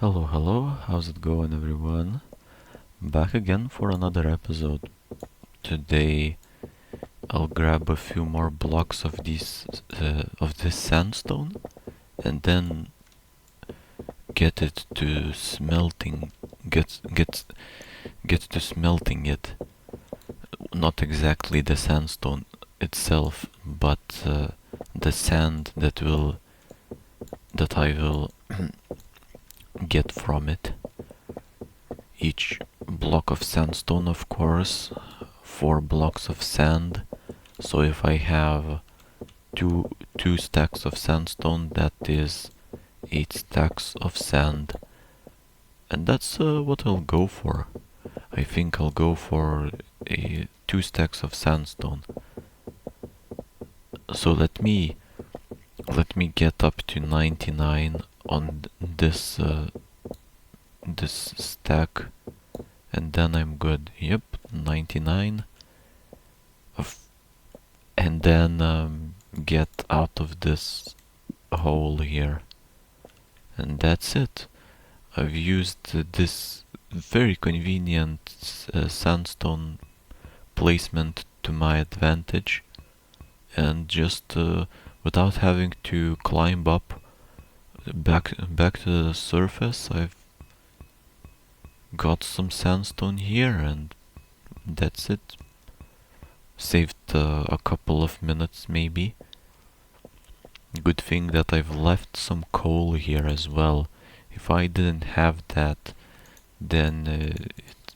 Hello, hello, how's it going, everyone? Back again for another episode. Today I'll grab a few more blocks of this sandstone and then get it to smelting. Get to smelting it. Not exactly the sandstone itself, but the sand that I will get from it. Each block of sandstone, of course, 4 blocks of sand. So if I have two stacks of sandstone, that is 8 stacks of sand, and that's what I'll go for. I think I'll go for 2 stacks of sandstone. So let me get up to 99 on this stack, and then I'm good. Yep, 99. And then get out of this hole here, and that's it. I've used this very convenient sandstone placement to my advantage, and just without having to climb up back to the surface, I've got some sandstone here, and that's it. Saved a couple of minutes maybe. Good thing that I've left some coal here as well. If I didn't have that, then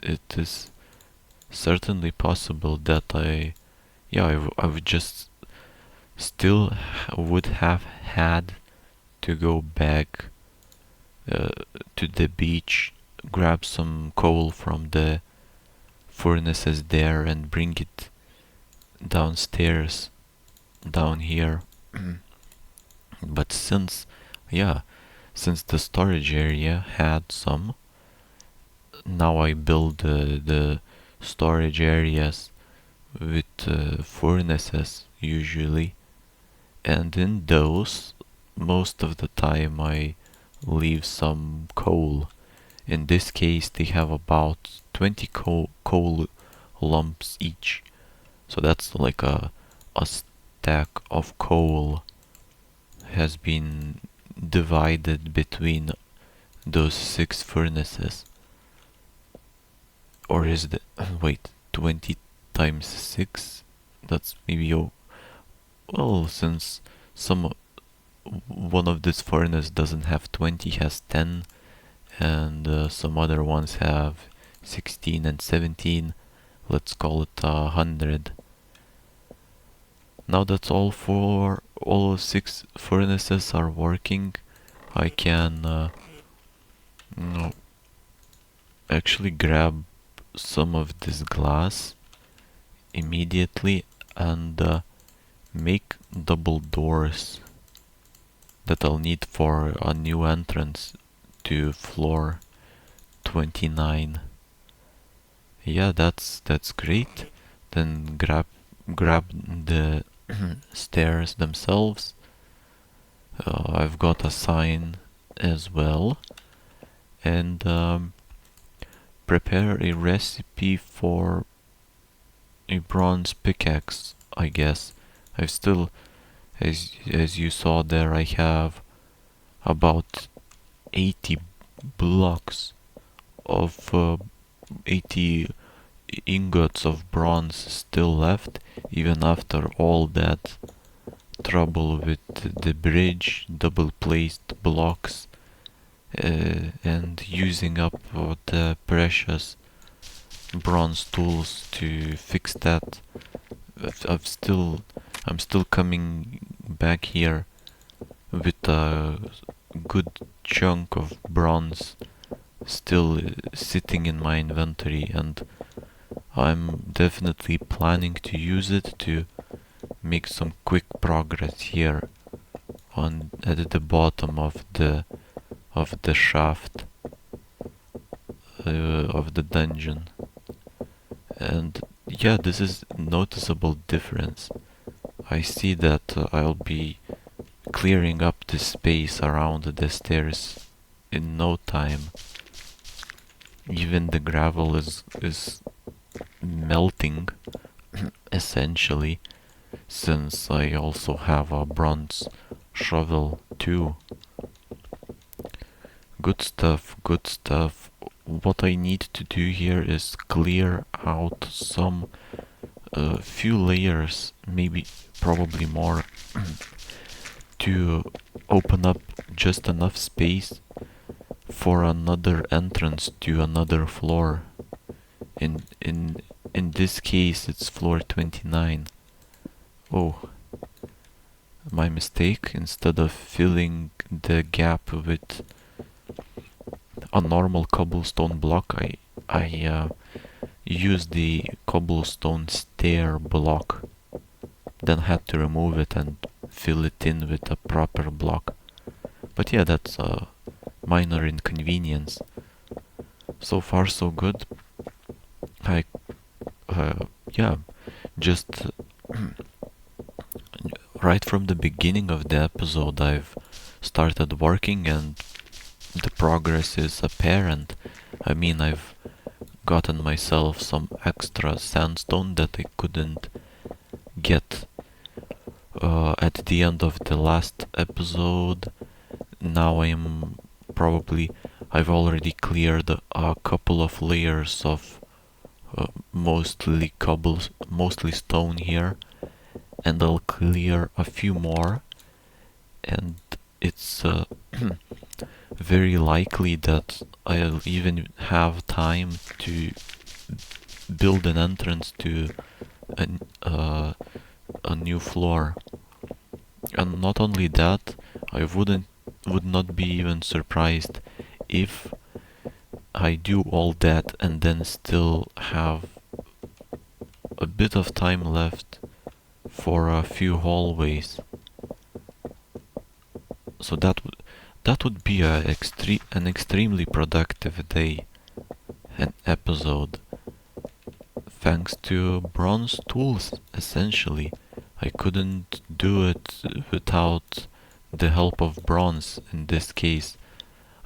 it is certainly possible that I would just still would have had to go back to the beach, grab some coal from the furnaces there and bring it downstairs, down here. But since the storage area had some, now I build the storage areas with furnaces usually, and in those most of the time I leave some coal. In this case they have about 20 coal lumps each, so that's like a stack of coal has been divided between those 6 furnaces. Or is the wait, 20 times 6? That's maybe well, since one of this furnace doesn't have 20, has 10, and some other ones have 16 and 17. Let's call it 100. Now that all 6 furnaces are working, I can actually grab some of this glass immediately and make double doors that I'll need for a new entrance to floor 29. Yeah, that's great. Then grab the stairs themselves. I've got a sign as well, and prepare a recipe for a bronze pickaxe, I guess. I've still, as you saw there, I have about 80 blocks of 80 ingots of bronze still left, even after all that trouble with the bridge, double placed blocks, and using up the precious bronze tools to fix that. I'm still coming back here with a good chunk of bronze still sitting in my inventory, and I'm definitely planning to use it to make some quick progress here at the bottom of the shaft of the dungeon. And yeah, this is noticeable difference. I see that I'll be clearing up the space around the stairs in no time. Even the gravel is melting essentially, since I also have a bronze shovel too. Good stuff, good stuff. What I need to do here is clear out some few layers, maybe probably more, to open up just enough space for another entrance to another floor. In this case it's floor 29. Oh, my mistake. Instead of filling the gap with a normal cobblestone block, I used the cobblestone stair block, then had to remove it and fill it in with a proper block. But yeah, that's a minor inconvenience. So far so good. I yeah, just right from the beginning of the episode I've started working and the progress is apparent. I mean, I've gotten myself some extra sandstone that I couldn't get at the end of the last episode. Now I've already cleared a couple of layers of mostly stone here, and I'll clear a few more, and it's very likely that I'll even have time to build an entrance to a new floor. And not only that, I would not be even surprised if I do all that and then still have a bit of time left for a few hallways. So that would be an extremely productive day and episode. Thanks to bronze tools, essentially. I couldn't do it without the help of bronze in this case.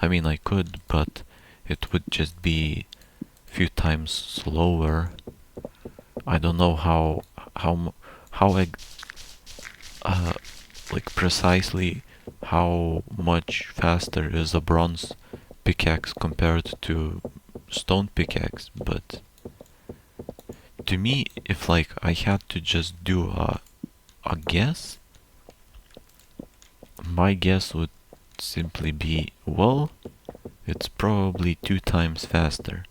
I mean, I could, but it would just be a few times slower. I don't know how like precisely how much faster is a bronze pickaxe compared to stone pickaxe, but to me, if like I had to just do a guess, my guess would simply be, well, it's probably 2 times faster.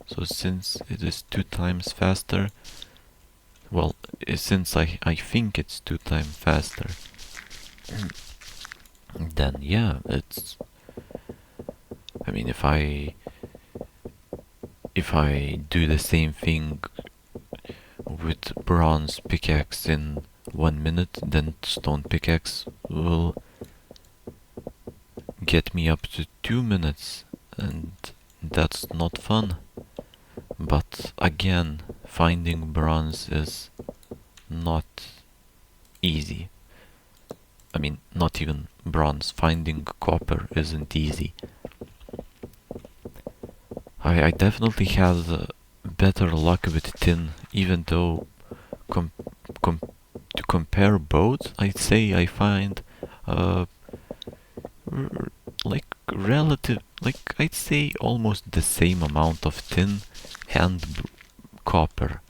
So since it is 2 times faster, well, since I think it's 2 times faster, then yeah, it's, I mean, if I do the same thing with bronze pickaxe in 1 minute, then stone pickaxe will get me up to 2 minutes, and that's not fun. But again, finding bronze is not easy. I mean, not even bronze. Finding copper isn't easy. I definitely had better luck with tin, even though to compare both, I'd say I find like relative, like I'd say almost the same amount of tin and copper,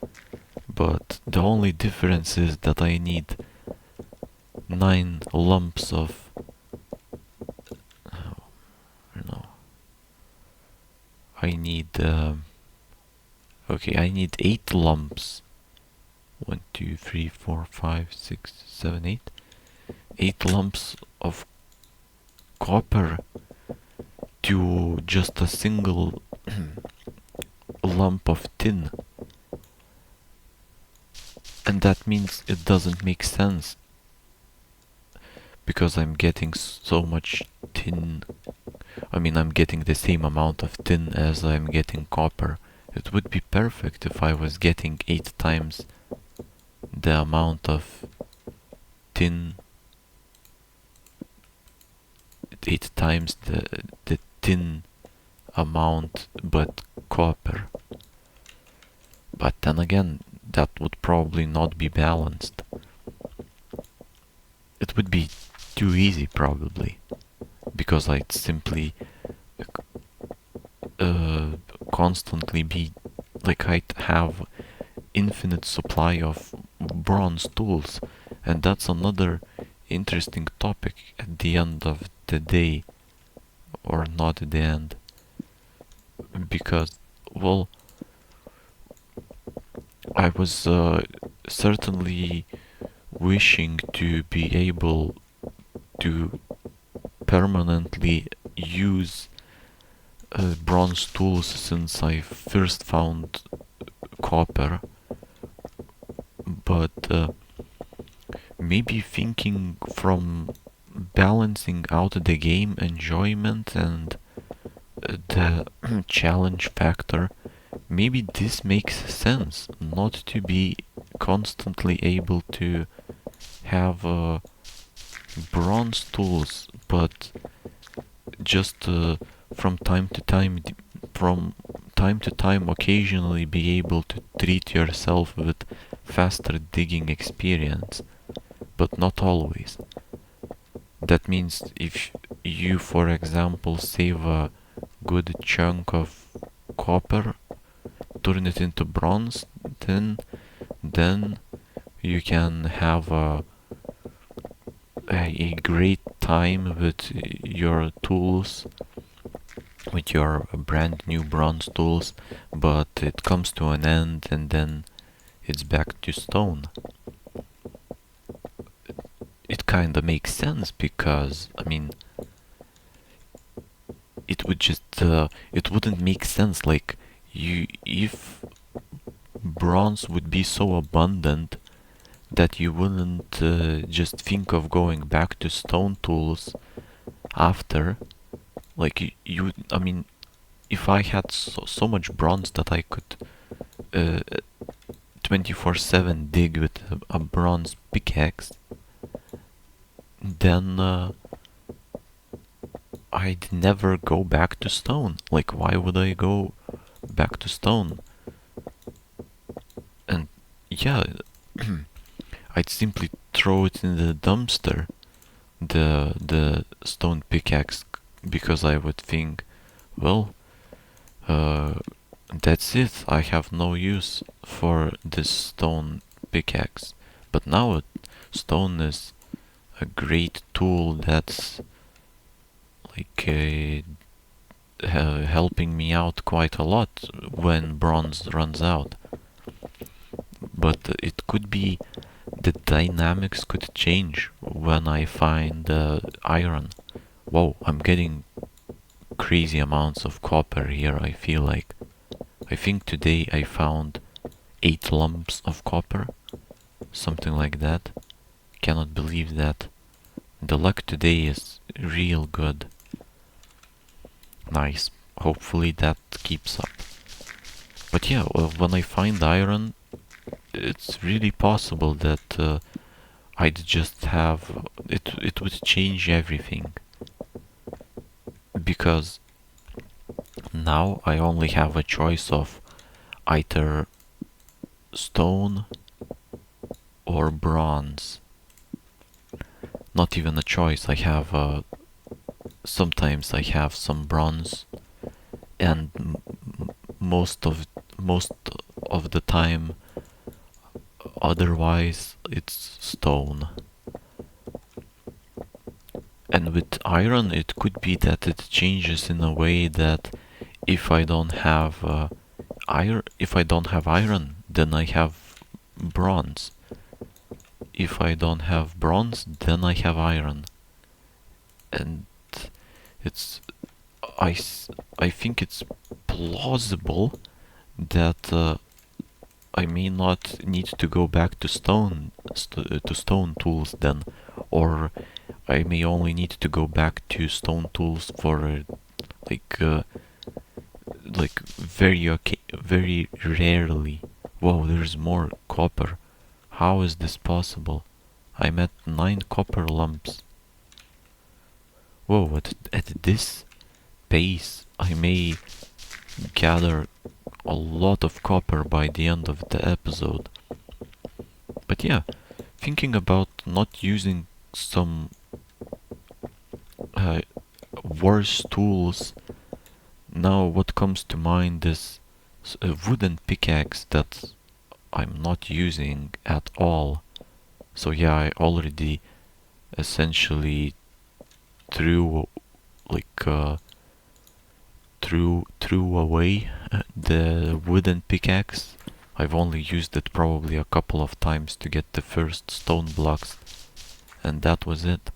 but the only difference is that I need 9 lumps of I need okay, I need 8 lumps. 1, 2, 3, 4, 5, 6, 7, 8. 8 lumps of copper to just a single lump of tin. And that means it doesn't make sense, because I'm getting so much tin. I mean, I'm getting the same amount of tin as I'm getting copper. It would be perfect if I was getting 8 times the amount of tin 8 times the tin amount, but copper. But then again, that would probably not be balanced. It would be too easy probably, because I'd simply uh, constantly be like, I'd have infinite supply of bronze tools, and that's another interesting topic at the end of the day, or not at the end, because, well, I was certainly wishing to be able to permanently use bronze tools since I first found copper, but maybe thinking from balancing out the game enjoyment and the challenge factor, maybe this makes sense, not to be constantly able to have bronze tools, but just from time to time, occasionally be able to treat yourself with faster digging experience, but not always. That means if you, for example, save a good chunk of copper, turn it into bronze, then you can have a great time with your tools, with your brand new bronze tools, but it comes to an end and then it's back to stone. It kinda makes sense, because, I mean, it would just, it wouldn't make sense, like, if bronze would be so abundant that you wouldn't just think of going back to stone tools after. Like, I mean, if I had so much bronze that I could 24/7 dig with a bronze pickaxe, then I'd never go back to stone. Like, why would I go back to stone? And yeah, I'd simply throw it in the dumpster, the stone pickaxe, because I would think, well, that's it. I have no use for this stone pickaxe. But now stone is a great tool that's like helping me out quite a lot when bronze runs out. But it could be the dynamics could change when I find iron. Whoa, I'm getting crazy amounts of copper here, I feel like. I think today I found 8 lumps of copper, something like that. Cannot believe that. The luck today is real good. Nice. Hopefully that keeps up. But yeah, when I find iron, it's really possible that I'd just have it would change everything, because now I only have a choice of either stone or bronze. Not even a choice. I have sometimes I have some bronze, and most of the time otherwise it's stone. And with iron it could be that it changes in a way that if I don't have iron, then I have bronze. If I don't have bronze, then I have iron. And it's I think it's plausible that I may not need to go back to stone tools then, or I may only need to go back to stone tools for like uh, like very rarely. Whoa, there's more copper. How is this possible? I'm at 9 copper lumps. Whoa, at this pace I may gather a lot of copper by the end of the episode. But yeah, thinking about not using some uh, worse tools, now what comes to mind is a wooden pickaxe that I'm not using at all. So yeah, I already essentially threw like threw away the wooden pickaxe. I've only used it probably a couple of times to get the first stone blocks, and that was it.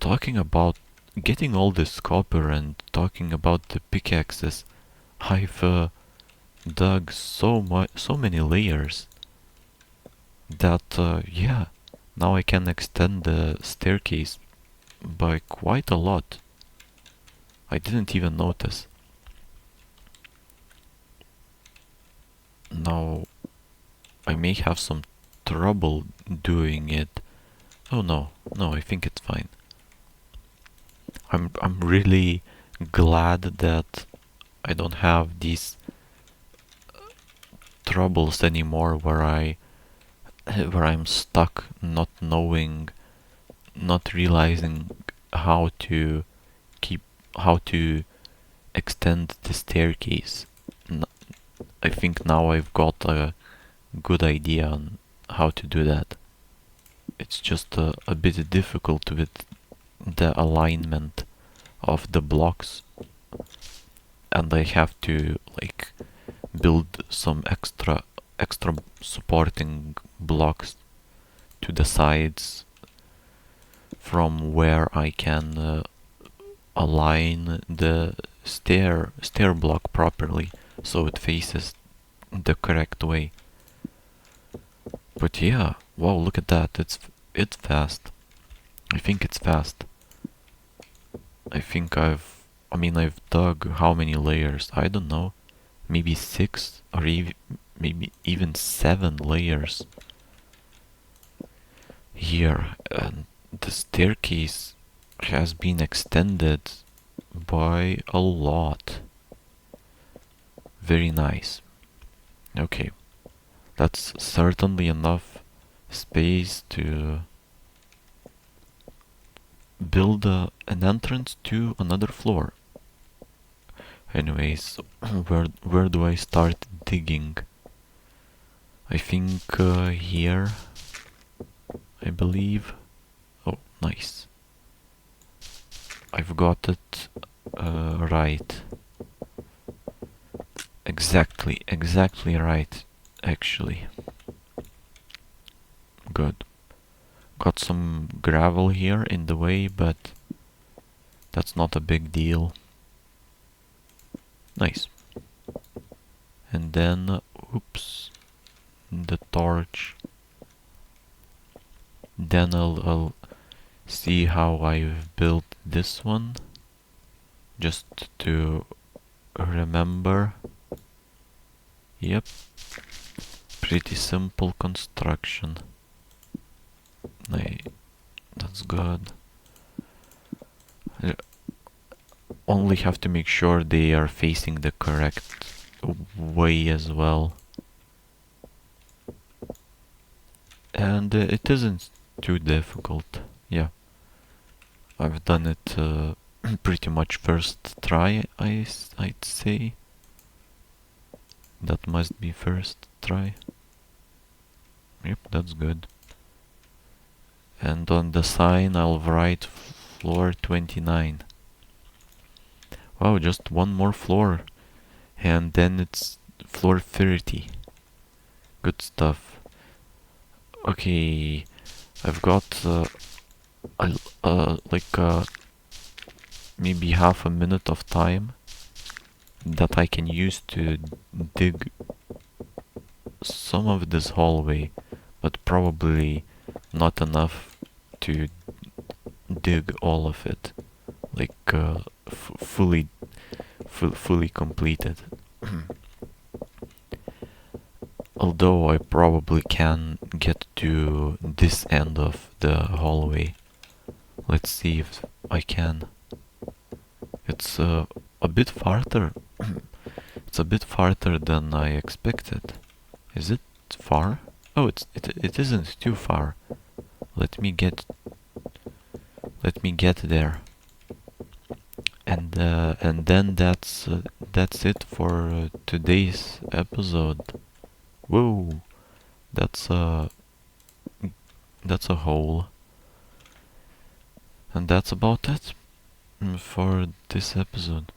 Talking about getting all this copper and talking about the pickaxes, I've dug so many layers that yeah, now I can extend the staircase by quite a lot. I didn't even notice. Now I may have some trouble doing it. Oh no, no, I think it's fine. I'm really glad that I don't have these troubles anymore where I'm stuck not knowing, not realizing how to keep how to extend the staircase. I think now I've got a good idea on how to do that. It's just a bit difficult with the alignment of the blocks, and I have to like build some extra supporting blocks to the sides from where I can align the stair block properly so it faces the correct way. But yeah, wow, look at that. It's fast. I think it's fast. I think I've dug how many layers? I don't know. Maybe 6 or maybe even 7 layers here, and the staircase has been extended by a lot. Very nice. Okay, that's certainly enough space to build an entrance to another floor. Anyways, where do I start digging? I think here, I believe. Oh, nice. I've got it right. Exactly right, actually. Good. Got some gravel here in the way, but that's not a big deal. Nice. And then, oops, the torch. Then I'll see how I've built this one, just to remember. Yep, pretty simple construction. That's good. I only have to make sure they are facing the correct way as well. And it isn't too difficult. Yeah, I've done it pretty much first try, I'd say. That must be first try. Yep, that's good. And on the sign I'll write floor 29. Wow, just one more floor. And then it's floor 30. Good stuff. Okay, I've got maybe half a minute of time that I can use to dig some of this hallway, but probably not enough to dig all of it, like fully completed. Although I probably can get to this end of the hallway. Let's see if I can. It's a bit farther. It's a bit farther than I expected. Is it far? Oh, it isn't too far. Let me get there. And then that's it for today's episode. Whoa, that's a hole. And that's about it for this episode.